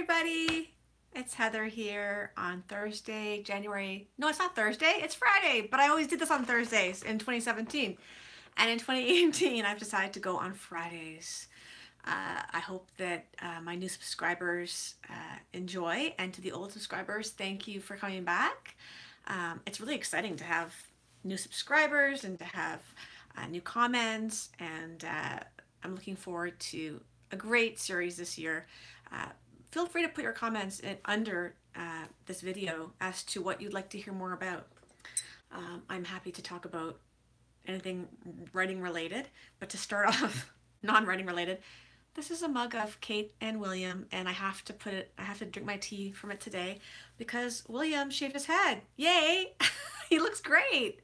everybody. It's Heather here on Thursday, January. No, it's not Thursday. It's Friday, but I always did this on Thursdays in 2017. And in 2018, I've decided to go on Fridays. I hope that my new subscribers enjoy, and to the old subscribers, thank you for coming back. It's really exciting to have new subscribers and to have new comments, and I'm looking forward to a great series this year. Feel free to put your comments under this video as to what you'd like to hear more about. I'm happy to talk about anything writing related, but to start off, non-writing related, this is a mug of Kate and William, and I have to drink my tea from it today because William shaved his head. Yay! He looks great.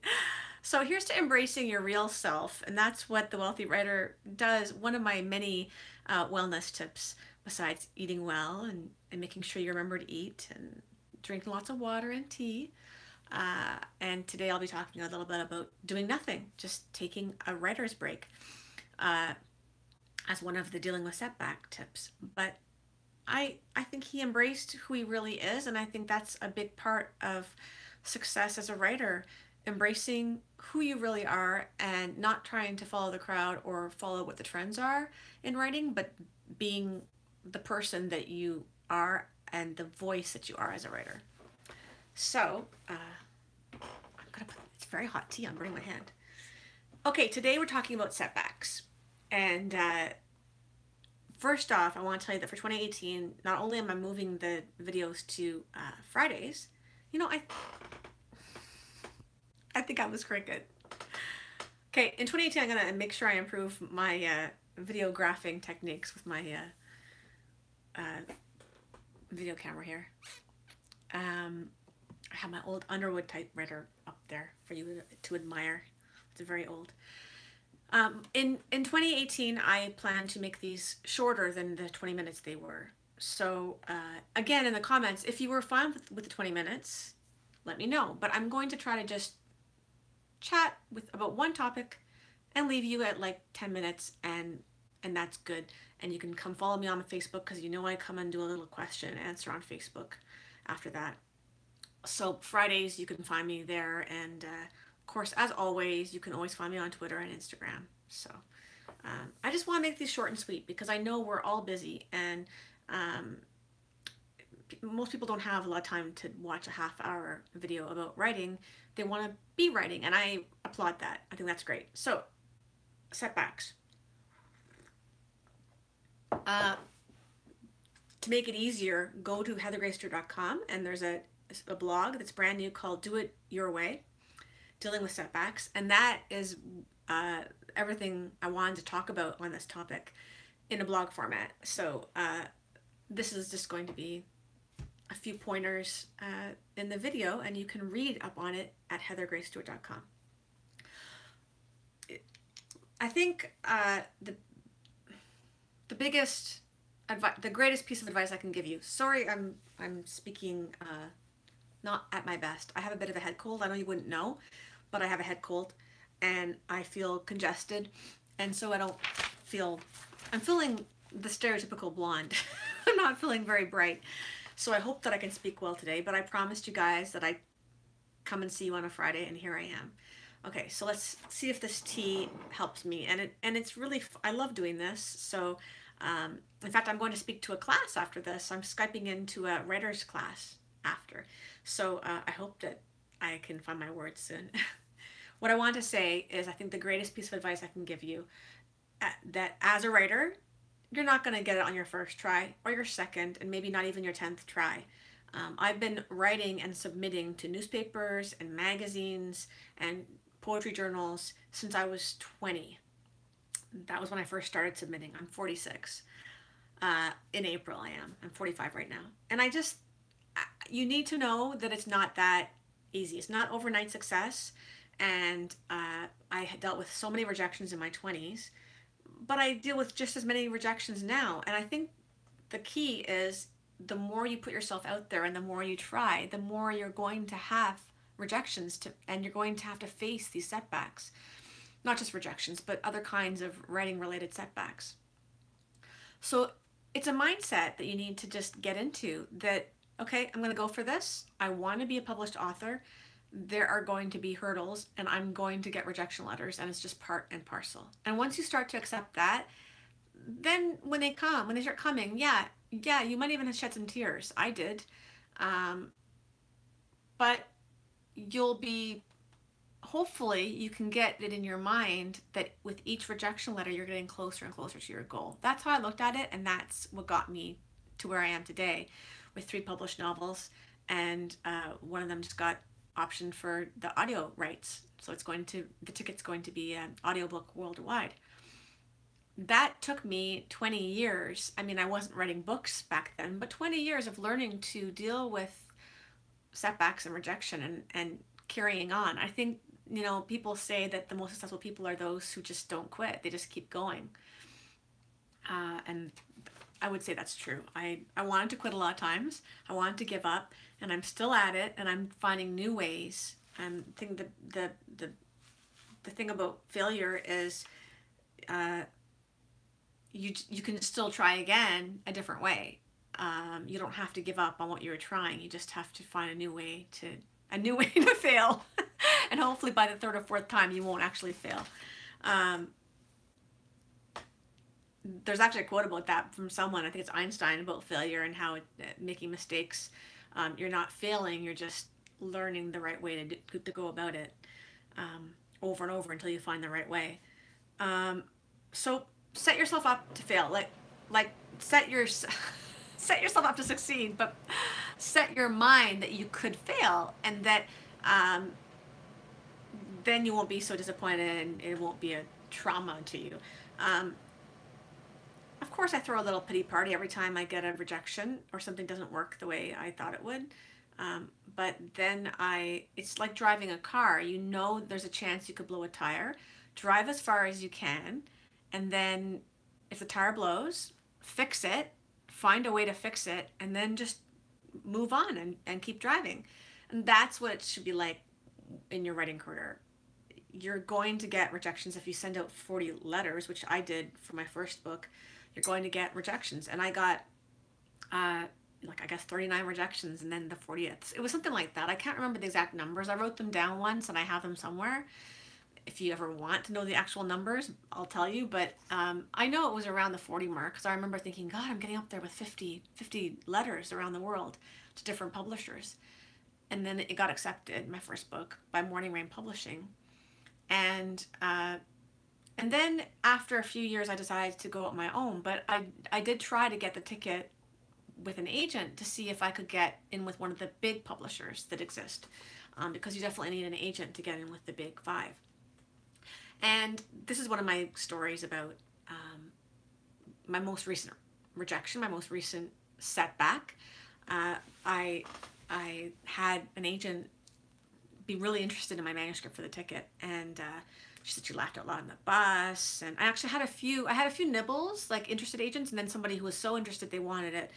So here's to embracing your real self, and that's what the Wealthy Writer does. One of my many wellness tips, besides eating well and making sure you remember to eat and drinking lots of water and tea. And today I'll be talking a little bit about doing nothing, just taking a writer's break as one of the dealing with setback tips. But I think he embraced who he really is, and I think that's a big part of success as a writer, embracing who you really are and not trying to follow the crowd or follow what the trends are in writing, but being the person that you are and the voice that you are as a writer. So, it's very hot tea, I'm burning my hand. Okay, today we're talking about setbacks. And first off, I want to tell you that for 2018, not only am I moving the videos to Fridays, you know, I think I was cricket. Okay, in 2018, I'm gonna make sure I improve my videographing techniques with my video camera here. I have my old Underwood typewriter up there for you to admire. It's very old. In 2018, I plan to make these shorter than the 20 minutes they were. So again, in the comments, if you were fine with the 20 minutes, let me know. But I'm going to try to just chat about one topic and leave you at like 10 minutes, and that's good. And you can come follow me on Facebook because you know I come and do a little question and answer on Facebook after that. So Fridays you can find me there, and of course, as always, you can always find me on Twitter and Instagram. So I just want to make these short and sweet because I know we're all busy, and most people don't have a lot of time to watch a half-hour video about writing. They want to be writing, and I applaud that. I think that's great. So, setbacks. To make it easier, go to heathergracestewart.com, and there's a blog that's brand new called Do It Your Way, Dealing with Setbacks, and that is everything I wanted to talk about on this topic in a blog format. So this is just going to be a few pointers in the video, and you can read up on it at heathergracestewart.com. I think the biggest advice, the greatest piece of advice I can give you. Sorry, I'm speaking not at my best. I have a bit of a head cold. I know you wouldn't know, but I have a head cold, and I feel congested, and so I'm feeling the stereotypical blonde. I'm not feeling very bright. So I hope that I can speak well today, but I promised you guys that I'd come and see you on a Friday, and here I am. Okay, so let's see if this tea helps me. And it's really, I love doing this. So in fact, I'm going to speak to a class after this. I'm Skyping into a writer's class after. So I hope that I can find my words soon. What I want to say is I think the greatest piece of advice I can give you, that as a writer, you're not going to get it on your first try or your second, and maybe not even your 10th try. I've been writing and submitting to newspapers and magazines and poetry journals since I was 20. That was when I first started submitting. I'm 46. In April I am. I'm 45 right now. And you need to know that it's not that easy. It's not overnight success. And I had dealt with so many rejections in my 20s, but I deal with just as many rejections now. And I think the key is the more you put yourself out there and the more you try, the more you're going to have rejections and you're going to have to face these setbacks. Not just rejections, but other kinds of writing related setbacks. So it's a mindset that you need to just get into, that, okay, I'm going to go for this. I want to be a published author. There are going to be hurdles and I'm going to get rejection letters, and it's just part and parcel. And once you start to accept that, then when they start coming, yeah, you might even have shed some tears. I did. Um, but you'll be, hopefully you can get it in your mind that with each rejection letter you're getting closer and closer to your goal. That's how I looked at it, and that's what got me to where I am today with 3 published novels, and one of them just got optioned for the audio rights, so the ticket's going to be an audiobook worldwide. That took me 20 years. I mean, I wasn't writing books back then, but 20 years of learning to deal with setbacks and rejection, and carrying on. I think, people say that the most successful people are those who just don't quit. They just keep going. And I would say that's true. I wanted to quit a lot of times. I wanted to give up, and I'm still at it, and I'm finding new ways. I think the thing about failure is you can still try again a different way. You don't have to give up on what you were trying. You just have to find a new way to fail. And hopefully by the 3rd or 4th time you won't actually fail. There's actually a quote about that from someone, I think it's Einstein, about failure and how making mistakes, you're not failing, you're just learning the right way to go about it, over and over until you find the right way. So set yourself up to fail. Like set yourself up to succeed, but set your mind that you could fail, and that then you won't be so disappointed, and it won't be a trauma to you. Of course, I throw a little pity party every time I get a rejection or something doesn't work the way I thought it would. But then it's like driving a car. There's a chance you could blow a tire. Drive as far as you can, and then if the tire blows, fix it, find a way to fix it, and then just move on and keep driving. And that's what it should be like in your writing career. You're going to get rejections. If you send out 40 letters, which I did for my first book, you're going to get rejections. And I got I guess 39 rejections, and then the 40th. It was something like that. I can't remember the exact numbers. I wrote them down once and I have them somewhere. If you ever want to know the actual numbers, I'll tell you. But I know it was around the 40 mark, because I remember thinking, God, I'm getting up there with 50 letters around the world to different publishers. And then it got accepted, my first book, by Morning Rain Publishing. And then after a few years, I decided to go out my own. But I did try to get the ticket with an agent to see if I could get in with one of the big publishers that exist, because you definitely need an agent to get in with the big 5. And this is one of my stories about my most recent rejection, my most recent setback. I had an agent be really interested in my manuscript for the ticket, and she said she laughed out loud on the bus. And I actually had a few nibbles, like interested agents, and then somebody who was so interested they wanted it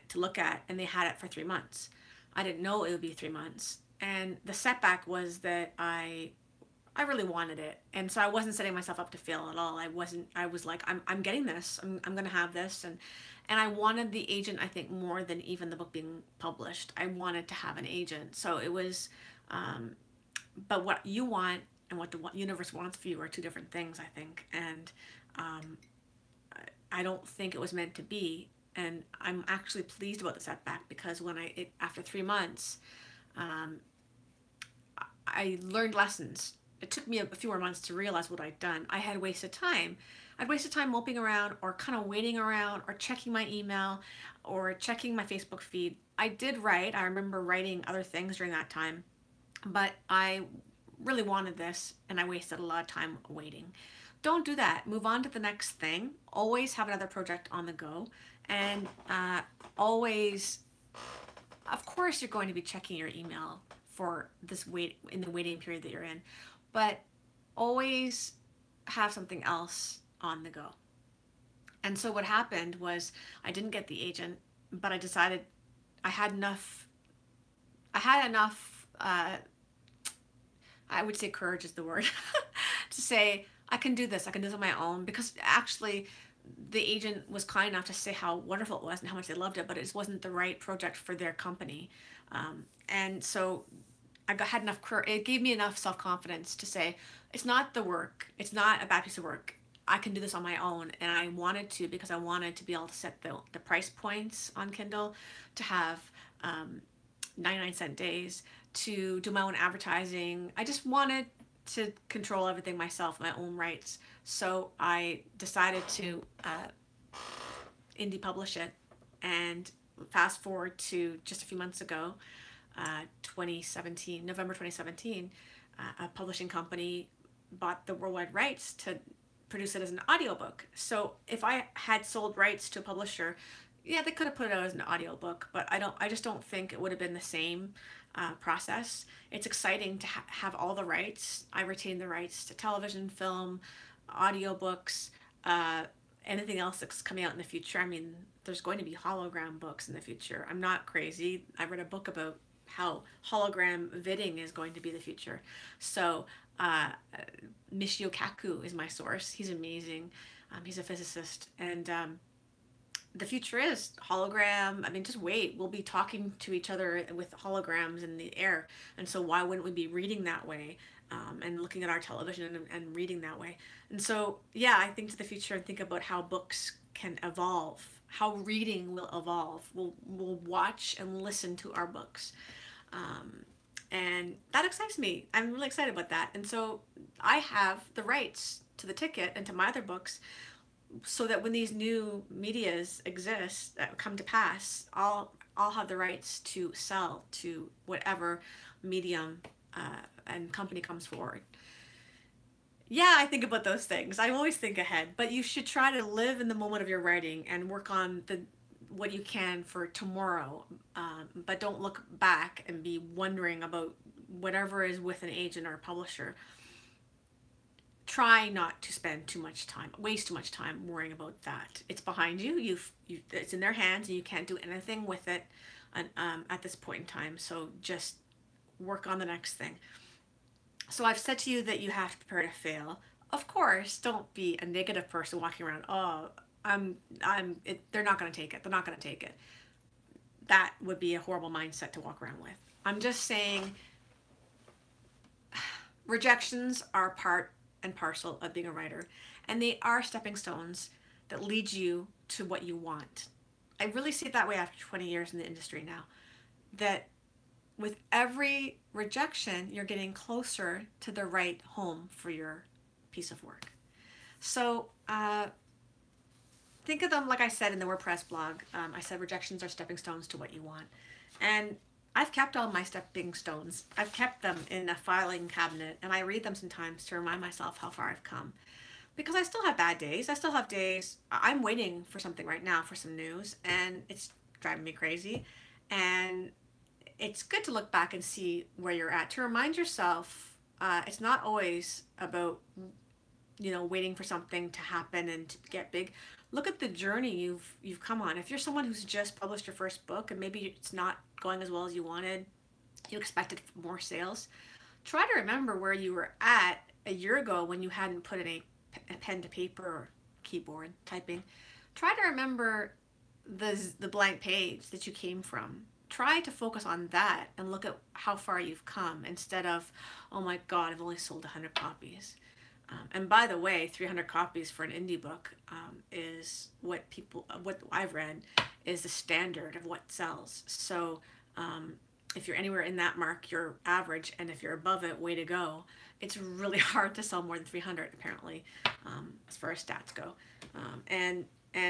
to look at, and they had it for 3 months. I didn't know it would be 3 months, and the setback was that I really wanted it, and so I wasn't setting myself up to fail at all. I was like, I'm getting this. I'm gonna have this, and I wanted the agent, I think, more than even the book being published. I wanted to have an agent. So it was, but what you want and what the universe wants for you are 2 different things, I think. And I don't think it was meant to be. And I'm actually pleased about the setback, because after 3 months, I learned lessons. It took me a few more months to realize what I'd done. I had wasted time. I'd wasted time moping around, or kind of waiting around, or checking my email, or checking my Facebook feed. I did write. I remember writing other things during that time, but I really wanted this, and I wasted a lot of time waiting. Don't do that. Move on to the next thing. Always have another project on the go, and always, of course, you're going to be checking your email for this in the waiting period that you're in, but always have something else on the go. And so what happened was, I didn't get the agent, but I decided I had enough, I would say courage is the word, to say, I can do this on my own. Because actually, the agent was kind enough to say how wonderful it was and how much they loved it, but it just wasn't the right project for their company. And so had enough it gave me enough self-confidence to say it's not the work, it's not a bad piece of work, I can do this on my own. And I wanted to, because I wanted to be able to set the price points on Kindle, to have 99-cent days, to do my own advertising. I just wanted to control everything myself, my own rights. So I decided to indie publish it. And fast forward to just a few months ago, 2017, November 2017, a publishing company bought the worldwide rights to produce it as an audiobook. So if I had sold rights to a publisher, yeah, they could have put it out as an audiobook, but I just don't think it would have been the same process. It's exciting to have all the rights. I retain the rights to television, film, audiobooks, anything else that's coming out in the future. I mean, there's going to be hologram books in the future. I'm not crazy. I read a book about how hologram vidding is going to be the future. So Michio Kaku is my source. He's amazing. He's a physicist. And the future is hologram. I mean, just wait. We'll be talking to each other with holograms in the air. And so why wouldn't we be reading that way? And looking at our television and reading that way. And so, yeah, I think to the future and think about how books can evolve, how reading will evolve. We'll watch and listen to our books. And that excites me. I'm really excited about that. And so I have the rights to the ticket and to my other books, so that when these new medias exist, that come to pass, I'll have the rights to sell to whatever medium and company comes forward. Yeah, I think about those things. I always think ahead, but you should try to live in the moment of your writing and work on what you can for tomorrow, but don't look back and be wondering about whatever is with an agent or a publisher. Try not to spend too much time, waste too much time worrying about that. It's behind you. It's in their hands, and you can't do anything with it at this point in time. So just work on the next thing. So I've said to you that you have to prepare to fail. Of course, don't be a negative person walking around. Oh, they're not going to take it. They're not going to take it. That would be a horrible mindset to walk around with. I'm just saying rejections are part and parcel of being a writer, and they are stepping stones that lead you to what you want. I really see it that way after 20 years in the industry now, that with every rejection, you're getting closer to the right home for your piece of work. So think of them, like I said in the WordPress blog, I said rejections are stepping stones to what you want. And I've kept all my stepping stones. I've kept them in a filing cabinet, and I read them sometimes to remind myself how far I've come. Because I still have bad days. I still have days. I'm waiting for something right now, for some news, and it's driving me crazy. And it's good to look back and see where you're at, to remind yourself it's not always about, waiting for something to happen and to get big. Look at the journey you've come on. If you're someone who's just published your first book and maybe it's not going as well as you wanted, you expected more sales, try to remember where you were at a year ago when you hadn't put in a pen to paper or keyboard typing. Try to remember the blank page that you came from. Try to focus on that and look at how far you've come, instead of, oh my God, I've only sold 100 copies. And by the way, 300 copies for an indie book is what I've read is the standard of what sells. So if you're anywhere in that mark, you're average, and if you're above it, way to go. It's really hard to sell more than 300 apparently, as far as stats go. And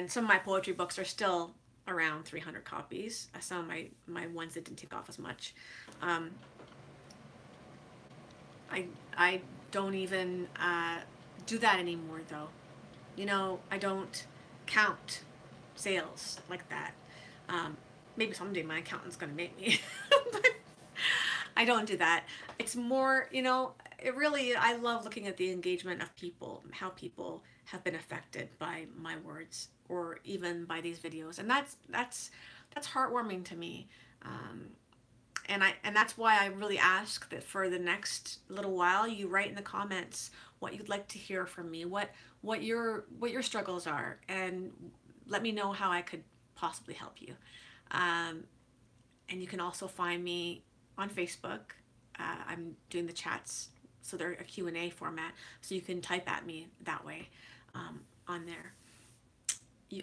some of my poetry books are still around 300 copies. Some of my ones that didn't take off as much. I don't even do that anymore, though. I don't count sales like that. Maybe someday my accountant's going to make me, but I don't do that. It's more, I love looking at the engagement of people, how people have been affected by my words or even by these videos. And that's heartwarming to me. And that's why I really ask that for the next little while you write in the comments what you'd like to hear from me, what your struggles are, and let me know how I could possibly help you. Um, and you can also find me on Facebook. I'm doing the chats, so they're a Q&A format, so you can type at me that way on there.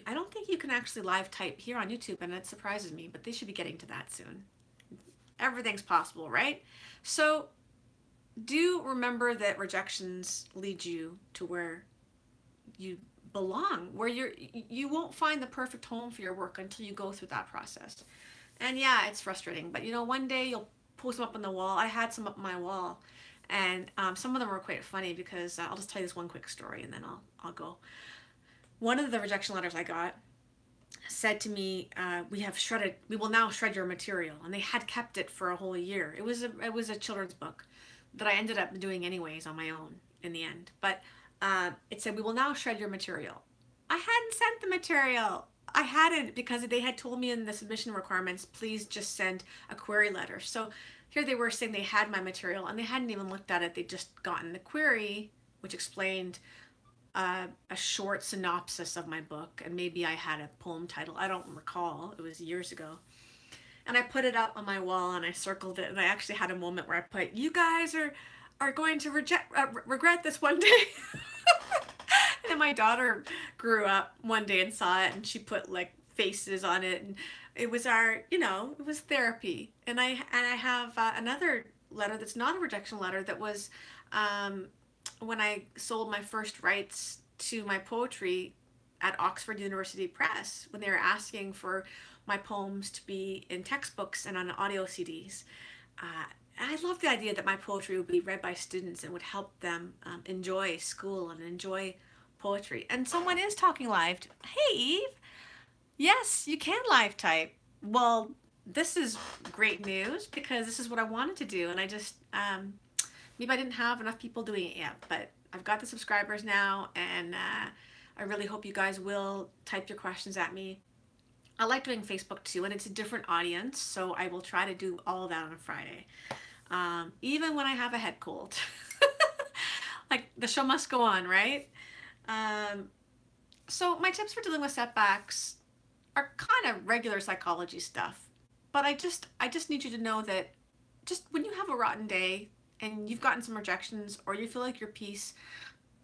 I don't think you can actually live type here on YouTube, and it surprises me, but they should be getting to that soon. Everything's possible, right? So do remember that rejections lead you to where you belong, where you won't find the perfect home for your work until you go through that process. And yeah, it's frustrating, but one day you'll post them up on the wall. I had some up on my wall, and some of them were quite funny because I'll just tell you this one quick story, and then I'll go. One of the rejection letters I got said to me, we will now shred your material. And they had kept it for a whole year. It was a children's book that I ended up doing anyways on my own in the end. But it said, we will now shred your material. I hadn't sent the material. I hadn't, because they had told me in the submission requirements, please just send a query letter. So here they were saying they had my material and they hadn't even looked at it. They'd just gotten the query, which explained a short synopsis of my book, and maybe I had a poem title. I don't recall. It was years ago. And I put it up on my wall and I circled it, and I actually had a moment where I put, you guys are going to regret this one day. And my daughter grew up one day and saw it, and she put like faces on it, and it was it was therapy. And I have another letter that's not a rejection letter, that was when I sold my first rights to my poetry at Oxford University Press, when they were asking for my poems to be in textbooks and on audio CDs. I love the idea that my poetry would be read by students and would help them enjoy school and enjoy poetry. And someone is talking live. Hey, Eve. Yes, you can live type. Well, this is great news, because this is what I wanted to do, and I just maybe I didn't have enough people doing it yet, but I've got the subscribers now, and I really hope you guys will type your questions at me. I like doing Facebook too, and it's a different audience, so I will try to do all of that on a Friday, even when I have a head cold. Like, the show must go on, right? So my tips for dealing with setbacks are kind of regular psychology stuff, but I just need you to know that just when you have a rotten day and you've gotten some rejections, or you feel like your piece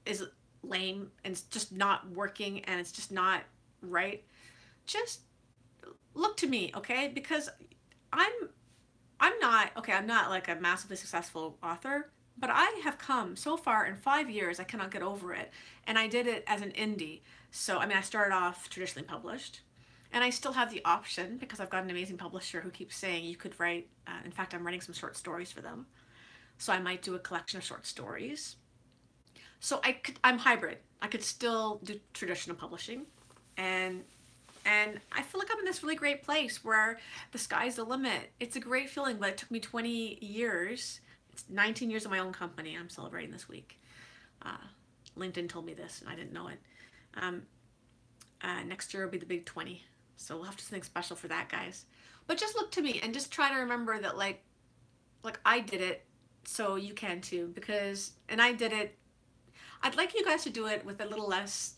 is lame and it's just not working and it's just not right, just look to me, okay? Because I'm not like a massively successful author, but I have come so far in 5 years. I cannot get over it. And I did it as an indie. So, I mean, I started off traditionally published, and I still have the option, because I've got an amazing publisher who keeps saying you could write, in fact, I'm writing some short stories for them. So I might do a collection of short stories. So I'm hybrid. I could still do traditional publishing, and I feel like I'm in this really great place where the sky's the limit. It's a great feeling, but it took me 20 years. It's 19 years of my own company I'm celebrating this week. LinkedIn told me this, and I didn't know it. Next year will be the big 20. So we'll have to do something special for that, guys. But just look to me and just try to remember that, like I did it, so you can too. And I did it. I'd like you guys to do it with a little less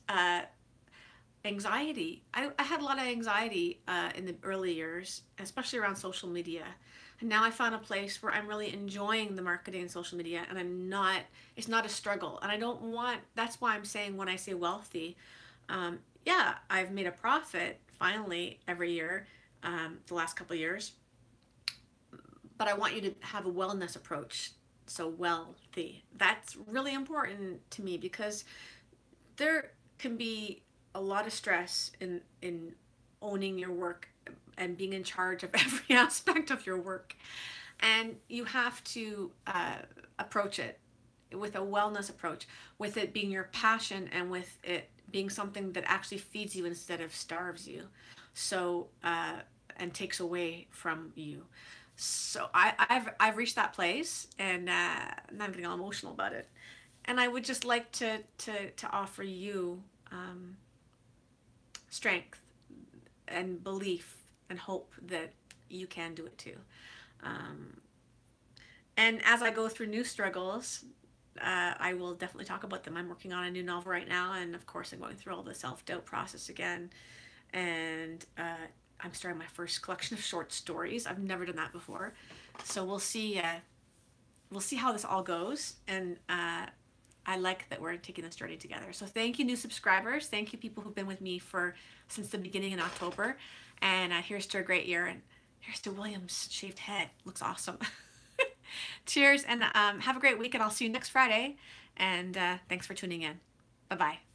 anxiety. I had a lot of anxiety in the early years, especially around social media. And now I found a place where I'm really enjoying the marketing and social media, and it's not a struggle. And that's why I'm saying, when I say wealthy, yeah, I've made a profit finally every year, the last couple of years. But I want you to have a wellness approach. So wealthy. That's really important to me, because there can be a lot of stress in owning your work and being in charge of every aspect of your work. And you have to approach it with a wellness approach, with it being your passion and with it being something that actually feeds you instead of starves you. So, and takes away from you. So I've reached that place, and I'm getting all emotional about it. And I would just like to offer you strength and belief and hope that you can do it too. Um, and as I go through new struggles, I will definitely talk about them. I'm working on a new novel right now, and of course, I'm going through all the self-doubt process again. And I'm starting my first collection of short stories. I've never done that before, so we'll see. We'll see how this all goes, and I like that we're taking this journey together. So thank you, new subscribers. Thank you, people who've been with me for since the beginning in October. And here's to a great year. And here's to William's shaved head. Looks awesome. Cheers, and have a great week. And I'll see you next Friday. And thanks for tuning in. Bye bye.